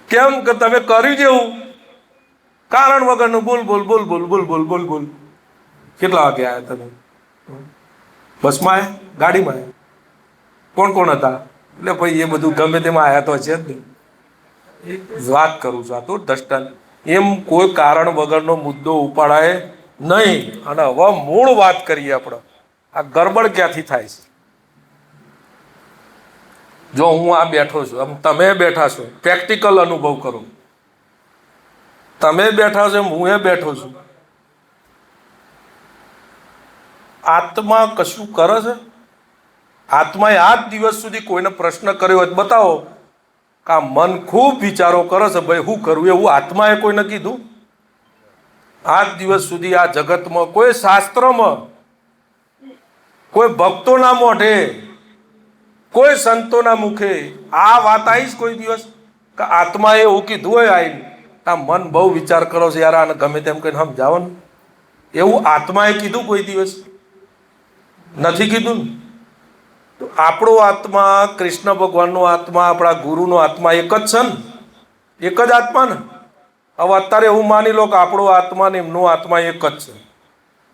કેમ કે તમે કર્યું જેવું કારણ વગરનું બોલ બોલ બોલ બોલ બોલ બોલ બોલ બોલ. કેટલા વાગે આવ્યા તમે? બસમાં આવ્યા? ગાડીમાં આવ્યા? કોણ કોણ હતા? એટલે ભાઈ એ બધું ગમે તેમાં આવ્યા તો છે જ નહીં. વાત કરું છું, આ તો દ્રષ્ટાંત. એમ કોઈ કારણ વગરનો મુદ્દો ઉપાડાય નહીં. અને હવે મૂળ વાત કરીએ આપણે, આ ગરબડ ક્યાંથી થાય છે? જો હું આ બેઠો છું, આમ તમે બેઠા છો, પ્રેક્ટિકલ અનુભવ કરો. તમે બેઠા છો, હું એ બેઠો છું. આત્મા કશું કરે છે? આત્માએ આજ દિવસ સુધી કોઈને પ્રશ્ન કર્યો હોય બતાવો કે આ મન ખૂબ વિચારો કરે છે, ભાઈ શું કરવું? એવું આત્માએ કોઈને કીધું? આજ દિવસ સુધી આ જગતમાં કોઈ શાસ્ત્રમાં, કોઈ ભક્તોના મોઢે, કોઈ સંતોના મુખે આ વાત આવીશ કોઈ દિવસ કે આત્માએ એવું કીધું હોય આવીને આ મન બહુ વિચાર કરો છે યાર, આને ગમે તેમ કહીને સમજાવો? એવું આત્માએ કીધું કોઈ દિવસ? નથી કીધું ને. તો આપણો આત્મા, કૃષ્ણ ભગવાનનો આત્મા, આપણા ગુરુનો આત્મા એક જ છે ને? એક જ આત્મા ને? હવે અત્યારે એવું માની લો કે આપણો આત્મા ને એમનો આત્મા એક જ છે.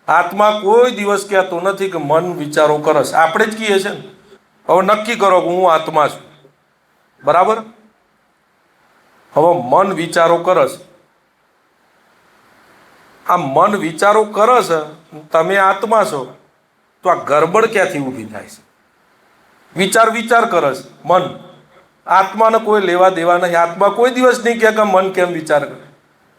આત્મા કોઈ દિવસ કહેતો નથી કે મન વિચારો કરે છે, આપણે જ કહીએ છીએ ને. હવે નક્કી કરો કે હું આત્મા છું, બરાબર? હવે મન વિચારો કરે છે. આ મન વિચારો કરે છે, તમે આત્મા છો, તો આ ગરબડ ક્યાંથી ઊભી થાય છે? વિચાર વિચાર કરે છે મન, આત્માને કોઈ લેવા દેવા નહીં. આત્મા કોઈ દિવસ નહીં કહે કે મન કેમ વિચાર કરે.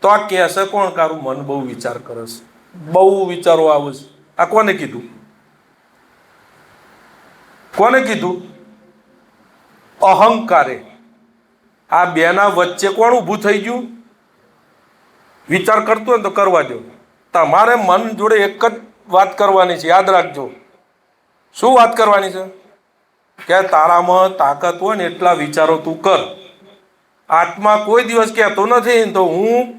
તો આ કહેશે કોણ કારું મન બહુ વિચાર કરે છે, બહુ વિચારો આવે છે? આ કોને કીધું? કોને કીધું? અહંકારે. આ બેના વચ્ચે કોણ ઊભું થઈ ગયું? વિચાર કરતો હોય તો કરવા દો. તમારે મન જોડે એક જ વાત કરવાની છે, યાદ રાખજો. શું વાત કરવાની છે? કે તારામાં તાકાત હોય ને એટલા વિચારો તું કર. આત્મા કોઈ દિવસ કહેતો નથી તો હું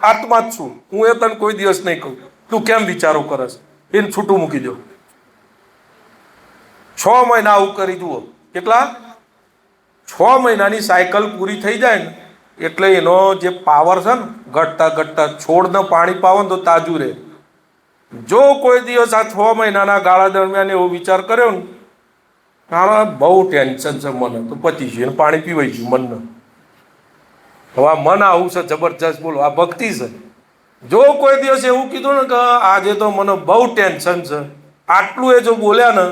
આત્મા જ છું, હું એ તને કોઈ દિવસ નહીં કહું તું કેમ વિચારો કરે છે, એને છૂટું મૂકી દો. 6 મહિના આવું કરી જુઓ. કેટલા? 6 મહિનાની સાયકલ પૂરી થઈ જાય ને એટલે એનો જે પાવર છે ને ઘટતા ઘટતા, છોડને પાણી પાવો ને તો તાજું રહે. જો કોઈ દિવસ આ 6 મહિનાના ગાળા દરમિયાન એવો વિચાર કર્યો ને હા બહુ ટેન્શન છે મને, તો પતી ગયું, એને પાણી પીવાઈ ગયું મનને. હવે આ મન આવું છે જબરજસ્ત, બોલો આ ભક્તિ છે. જો કોઈ દિવસ એવું કીધું ને કે આજે તો મને બહુ ટેન્શન છે, આટલું એ જો બોલ્યા ને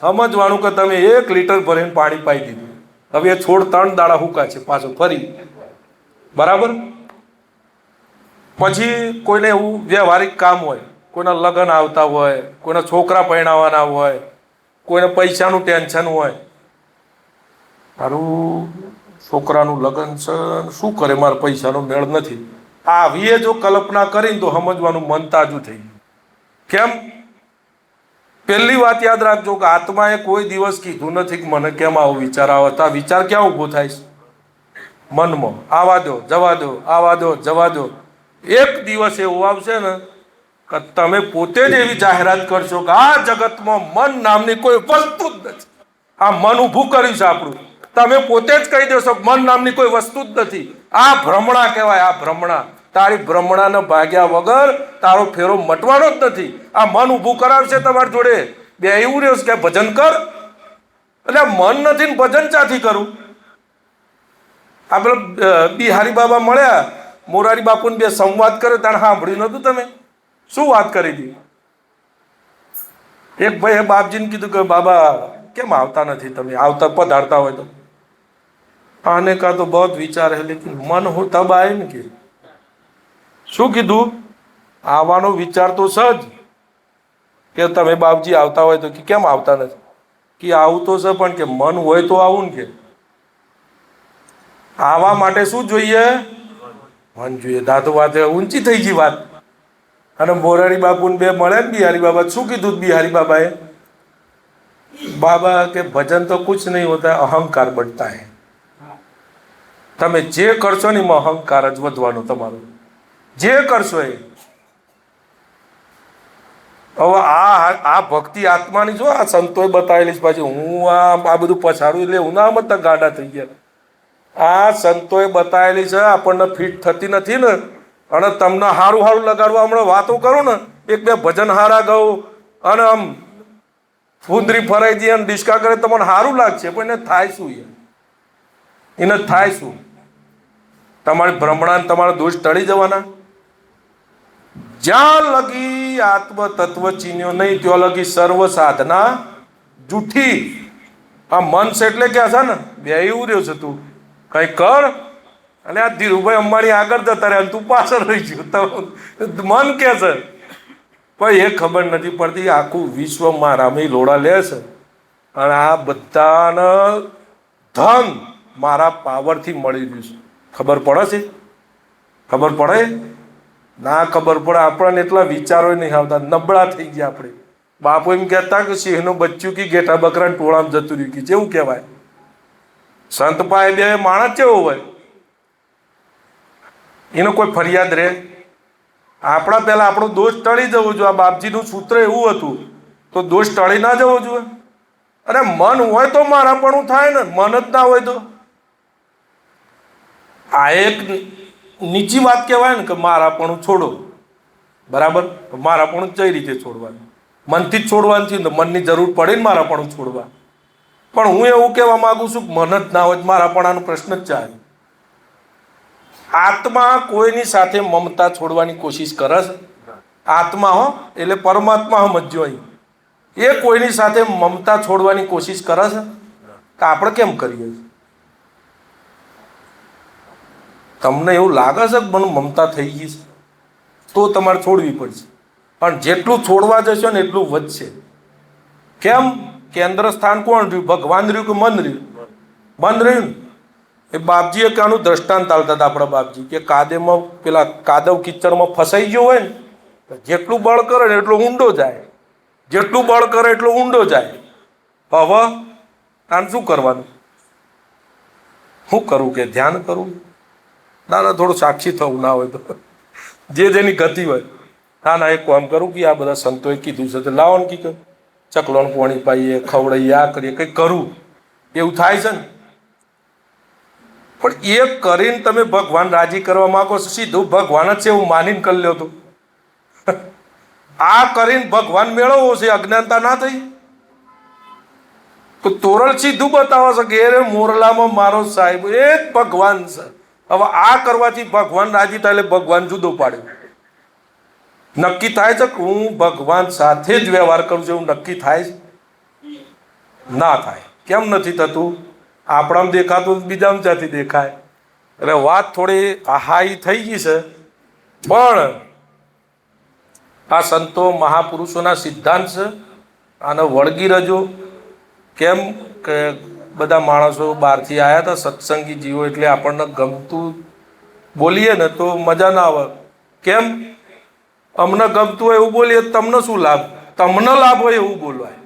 સમજવાનું કે તમે 1 લીટર ભરીને પાણી પાઈ દીધું. હવે એ છોડ 3 દાડા હુકા છે પાછો ફરી, બરાબર? પછી કોઈને એવું વ્યવહારિક કામ હોય, કોઈના લગ્ન આવતા હોય, કોઈના છોકરા પરણાવવાના હોય, કોઈને પૈસાનું ટેન્શન હોય. તારું છોકરાનું લગ્ન છે, શું કરે, મારા પૈસાનો મેળ નથી. આવીએ જો કલ્પના કરીને તો સમજવાનું મન તાજું થઈ ગયું. કેમ? પહેલી વાત યાદ રાખજો કે આત્માએ કોઈ દિવસ કીધું નથી કે મને કેમ આવો વિચાર આવે. તો આ વિચાર ક્યાં ઊભો થાય છે? મનમાં. આવા દો, જવા દો, આવા દો, જવા દો. એક દિવસ એવું આવશે ને કે તમે પોતે જ એવી જાહેરાત કરશો કે આ જગતમાં મન નામની કોઈ વસ્તુ જ નથી. આ મન ઊભું કર્યું છે આપણું. તમે પોતે જ કહી દેશો મન નામની કોઈ વસ્તુ જ નથી. આ ભ્રમણા કહેવાય. આ ભ્રમણા. તારી ભ્રમણાને ભાગ્યા વગર તારો ફેરો મટવાનો જ નથી. આ મન ઊભું કરાવશે તમારી જોડે. બે એવું રહ્યું કે ભજન કર, એટલે મન નથી ને ભજન ચાથી કરું? આપણે બિહારી બાબા મળ્યા, મોરારી બાપુને બે સંવાદ કર્યો, તાણે સાંભળ્યું નતું તમે? શું વાત કરી હતી? એક ભાઈએ બાપજીને કીધું કે બાબા કેમ આવતા નથી તમે? આવતા પધારતા હોય તો. આને કા તો બહુ વિચાર હે લેકિન મન હો તબ આए ને. કે શું કીધું? આવવાનો વિચાર તો સજ કે તમે બાપજી આવતા હોય તો. કે કેમ આવતા નથી? કે આવું તો છે પણ કે મન હોય તો આવું ને. કે આવા માટે શું જોઈએ? મન જોઈએ. દાદુ વાત ઊંચી થઈ ગઈ વાત. અને મોરારી બાપુને બે મળે ને બિહારી બાબા. શું કીધું બિહારી બાબાએ? બાબા કે ભજન તો કુછ નહીં હોતા, અહંકાર બનતા હે. તમે જે કરશો ને એમાં અહંકાર જ વધવાનો તમારો. જે કરશો એ. હવે આ ભક્તિ આત્માની જો આ સંતોએ બતાવેલી છે. પાછી હું આ બધું પછાડું એટલે હું ના મત ગાડા થઈ ગયા. આ સંતોએ બતાવેલી છે, આપણને ફિટ થતી નથી ને. અને તમને હારું હારું લગાડવા હમણાં વાતો કરું ને, એક બે ભજન હારા ગાઉં અને આમ ફૂંદરી ફરાઈ દઈએ અને ડિસ્કા કરે તમને સારું લાગશે, પણ એને થાય શું? એને થાય શું? તમારી ભ્રમણા તમારા દોષ ટળી જવાના. જ્યાં લગી આત્મ તત્વ ચીન્યો નહીં ત્યાં લગી સર્વ સાધના જૂઠી. આ મન છે એટલે ક્યાં છે ને બે એવું રહ્યો છે. તું કઈ કર અને આ ધીરુભાઈ અંબાણી આગળ જતા રહ્યા, તું પાછળ રહી ગયો. મન કે છે પણ એ ખબર નથી પડતી. આખું વિશ્વ મારામાં લોડા લે છે અને આ બધાને ધન મારા પાવરથી મળી રહ્યું છે. ખબર પડે છે? ખબર પડે? ના ખબર પડે. આપણને એટલા વિચારો નહીં આવતા, નબળા થઈ ગયા આપણે. બાપુ એમ કહેતા કે સિંહનું બચ્ચું કી ઘેટા બકરા ટોળામાં જતું રહ્યું. કે જેવું કહેવાય. સંત પાસે બે માણસ કેવો હોય, એનો કોઈ ફરિયાદ રહે? આપણા પહેલા આપણો દોષ ટળી જવો જોઈએ. આ બાપજીનું સૂત્ર એવું હતું તો દોષ ટળી ના જવો જોઈએ. અરે મન હોય તો મારાપણું થાય ને, મન જ ના હોય તો. આ એક નીચી વાત કહેવાય ને કે મારાપણું છોડો. બરાબર? મારાપણું કઈ રીતે છોડવાનું? મનથી જ છોડવાનું છે ને. મનની જરૂર પડે ને મારાપણું છોડવા. પણ હું એવું કહેવા માંગુ છું કે મન જ ના હોય મારાપણાનો પ્રશ્ન જ ચાલે. આત્મા કોઈની સાથે મમતા છોડવાની કોશિશ કરે છે? આત્મા હો એટલે પરમાત્મા સમજો અહીં. એ કોઈની સાથે મમતા છોડવાની કોશિશ કરે છે? તો આપણે કેમ કરીએ? તમને એવું લાગે છે કે મને મમતા થઈ ગઈ છે તો તમારે છોડવી પડશે. પણ જેટલું છોડવા જશો ને એટલું વધશે. કેમ? કેન્દ્ર સ્થાન કોણ રહ્યું? ભગવાન રહ્યું કે મન રહ્યું? મન રહ્યું. એ બાપજીએ કાનું દ્રષ્ટાંત ચાલતા હતા આપણા બાપજી કે કાદેમાં પેલા કાદવ કિચડમાં ફસાઈ ગયો હોય ને, જેટલું બળ કરે ને એટલું ઊંડો જાય. જેટલું બળ કરે એટલું ઊંડો જાય. હવે આને શું કરવાનું? શું કરવું? કે ધ્યાન કરવું? ના ના, થોડું સાક્ષી થવું ના હોય તો જે જેની ગતિ હોય. ના ના, એક કામ કરું કે આ બધા સંતોએ કીધું છે તો લાવો ને કી ચકલોણ પાણી પાઈએ, ખવડાવીએ, આ કરીએ, કંઈક કરવું. એવું થાય છે ને. પણ એ કરીને તમે ભગવાન રાજી કરવા માંગો છો, સીધું ભગવાન જ છે એવું માનીને કરી લ્યો તો. આ કરીને ભગવાન મેળવવો છે, અજ્ઞાનતા ના થઈ તો તોરણ સીધું બતાવે છે કે એ મોરલામાં મારો સાહેબ એ જ ભગવાન છે. હવે આ કરવાથી ભગવાન રાજી થાય એટલે ભગવાન જુદો પાડ્યો. નક્કી થાય છે કે હું ભગવાન સાથે જ વ્યવહાર કરું છું એવું નક્કી થાય છે? ના થાય. કેમ નથી થતું? આપણામાં દેખાતું બીજામાં ત્યાંથી દેખાય. એટલે વાત થોડી હાઈ થઈ ગઈ છે. પણ આ સંતો મહાપુરુષોના સિદ્ધાંત છે. આને વળગી રહેજો. કેમ કે બધા માણસો બહારથી આવ્યા હતા, સત્સંગી જીવો, એટલે આપણને ગમતું બોલીએ ને તો મજા ના આવે. કેમ? અમને ગમતું હોય એવું બોલીએ, તમને શું લાભ? તમને લાભ હોય એવું બોલવાય,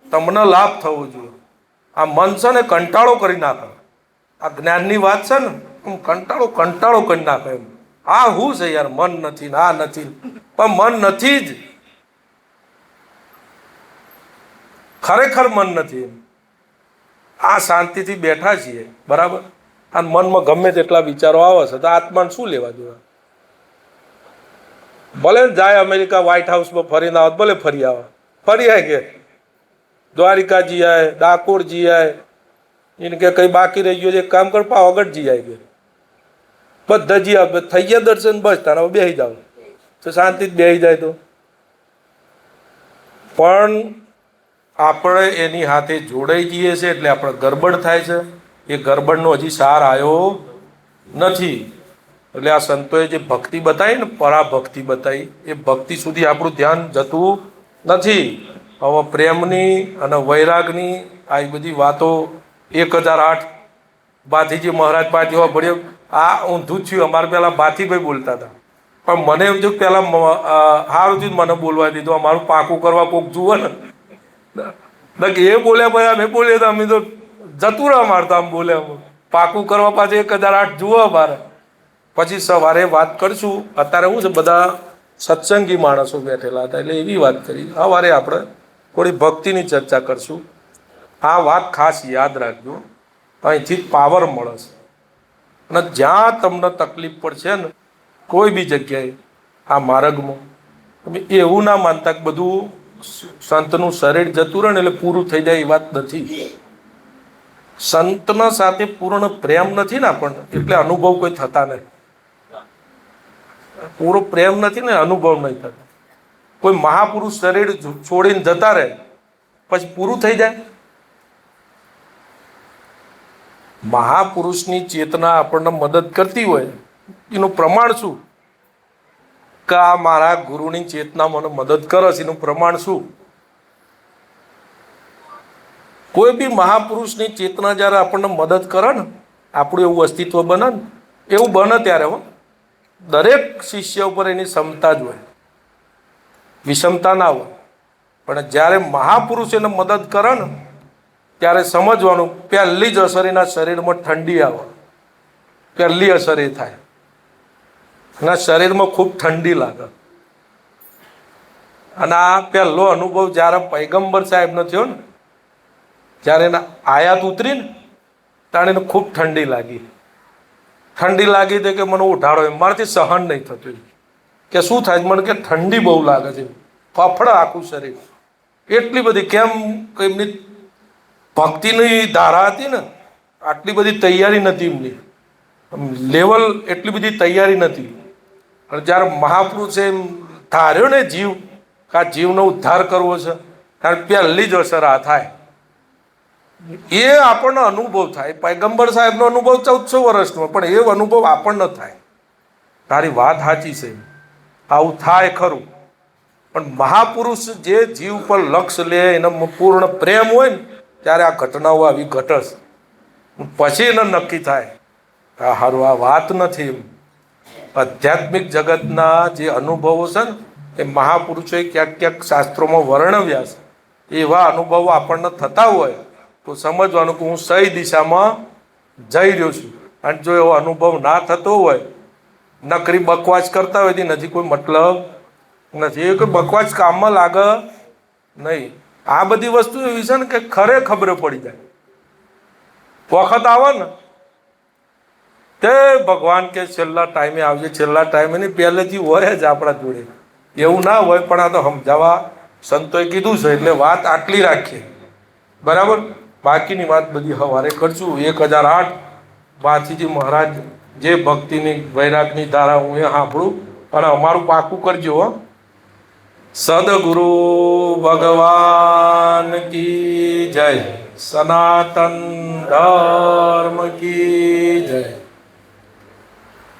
તમને લાભ થવો જોઈએ. આ મન છે ને કંટાળો કરી નાખે. આ જ્ઞાનની વાત છે ને, કંટાળો કરી નાખે એમ. આ હું છે યાર, મન નથી, આ નથી, પણ મન નથી જ, ખરેખર મન નથી એમ. આ શાંતિથી બેઠા છીએ, બરાબર, આ મનમાં ગમે તેટલા વિચારો આવે છે, તો આત્માને શું લેવા દેવા? ભલે જાય અમેરિકા વ્હાઇટ હાઉસમાં ફરીને આવે, ભલે ફરી આવે, ફરી આવે કે દ્વારિકા જી આય, ડાકોર જી આય, એને કે કઈ બાકી રહી ગયો છે કામ કર, પાવાગઢ જી આય કે બધા જી આવે, થઈ ગયા દર્શન, બસ તારા બેસી જાવ તો શાંતિ જ બેસી જાય. તો પણ આપણે એની હાથે જોડાઈ જઈએ છીએ એટલે આપણે ગરબડ થાય છે. એ ગરબડનો હજી સાર આવ્યો નથી. એટલે આ સંતોએ જે ભક્તિ બતાવી ને, પરાભક્તિ બતાવી, એ ભક્તિ સુધી આપણું ધ્યાન જતું નથી. હવે પ્રેમની અને વૈરાગની આ બધી વાતો 1008 ભાથીજી મહારાજ પાસે જેવા ભળ્યો. આ ઊંધું જ થયું. અમારે પેલા ભાથીભાઈ બોલતા હતા, પણ મને એમ થયું પેલા સારું થયું મને બોલવા દીધું. અમારું પાકું કરવા કોઈક જુઓ ને, એ બોલ્યા પછી અમે બોલીએ તો અમે તો જતું રહ્યા મારતા. આમ બોલ્યા પાકું કરવા પાછું 1008 જુઓ અમારે. પછી સવારે વાત કરશું. અત્યારે શું છે, બધા સત્સંગી માણસો બેઠેલા હતા એટલે એવી વાત કરી. સવારે આપણે થોડી ભક્તિની ચર્ચા કરશું. આ વાત ખાસ યાદ રાખજો, અહીંથી પાવર મળે છે. અને જ્યાં તમને તકલીફ પડશે ને કોઈ બી જગ્યાએ આ માર્ગમાં, તમે એવું ના માનતા કે બધું સંતનું શરીર જતું રહે ને એટલે પૂરું થઈ જાય. એ વાત નથી. સંતના સાથે પૂર્ણ પ્રેમ નથી ને આપણને, એટલે અનુભવ કોઈ થતા નહીં. પૂરો પ્રેમ નથી ને અનુભવ નહીં થતો. કોઈ મહાપુરુષ શરીર છોડીને જતા રહે પછી પૂરું થઈ જાય? મહાપુરુષની ચેતના આપણને મદદ કરતી હોય એનું પ્રમાણ શું? કે આ મારા ગુરુની ચેતના મને મદદ કરે છે, એનું પ્રમાણ શું? કોઈ બી મહાપુરુષની ચેતના જ્યારે આપણને મદદ કરે ને, આપણું એવું અસ્તિત્વ બને ને, એવું બને ત્યારે દરેક શિષ્ય ઉપર એની ક્ષમતા જ હોય, વિષમતા ના હોય. પણ જ્યારે મહાપુરુષ એને મદદ કરે ને ત્યારે સમજવાનું, પહેલી જ અસર એના શરીરમાં ઠંડી આવે. પહેલી અસર એ થાય, એના શરીરમાં ખૂબ ઠંડી લાગે. અને આ પહેલો અનુભવ જ્યારે પૈગંબર સાહેબનો થયો ને, જ્યારે એના આયાત ઉતરી ને ત્યારે એને ખૂબ ઠંડી લાગી. ઠંડી લાગી તો કે મને ઉઠાડો, એમ મારાથી સહન નહીં થતું. કે શું થાય? મને કે ઠંડી બહુ લાગે છે, ફફડા આખું શરીર. એટલી બધી, કેમ કે એમની ભક્તિની ધારા હતી ને, આટલી બધી તૈયારી નથી એમની, લેવલ એટલી બધી તૈયારી નથી. અને જ્યારે મહાપુરુષે એમ ધાર્યો ને જીવ, કે આ જીવનો ઉદ્ધાર કરવો છે, ત્યારે પહેલી જ અસર આ થાય. એ આપણને અનુભવ થાય. પૈગંબર સાહેબનો અનુભવ 1400 વર્ષનો, પણ એ અનુભવ આપણને થાય. તારી વાત સાચી છે, આવું થાય ખરું. પણ મહાપુરુષ જે જીવ પર લક્ષ્ય લે, એનો પૂર્ણ પ્રેમ હોય ને, ત્યારે આ ઘટનાઓ આવી ઘટસ. પછી એને નક્કી થાય આ હારું આ વાત નથી. એમ આધ્યાત્મિક જગતના જે અનુભવો છે ને, એ મહાપુરુષોએ ક્યાંક ક્યાંક શાસ્ત્રોમાં વર્ણવ્યા છે. એવા અનુભવો આપણને થતા હોય તો સમજવાનું કે હું સહી દિશામાં જઈ રહ્યો છું. અને જો એવો અનુભવ ના થતો હોય, નકરી બકવાસ કરતા હોય, નથી કોઈ મતલબ નથી. એ કોઈ બકવાસ કામમાં લાગે નહીં. આ બધી વસ્તુ એવી છે ને કે ખરે ખબર પડી જાય. વખત આવે ને તે ભગવાન કે છેલ્લા ટાઈમે આવજે, છેલ્લા ટાઈમે નહીં, પહેલેથી હોય જ આપણા જોડે. એવું ના હોય, પણ આ તો સમજાવવા સંતોએ કીધું છે એટલે વાત આટલી રાખીએ, બરાબર. બાકીની વાત બધી સવારે કરશું. 1008 ભાથીજી મહારાજ જે ભક્તિની વૈરાગની ધારા હું એ સાંભળું, અને અમારું પાકું કરજો. સદગુરુ ભગવાન કી જય. સનાતન ધર્મ કી જય.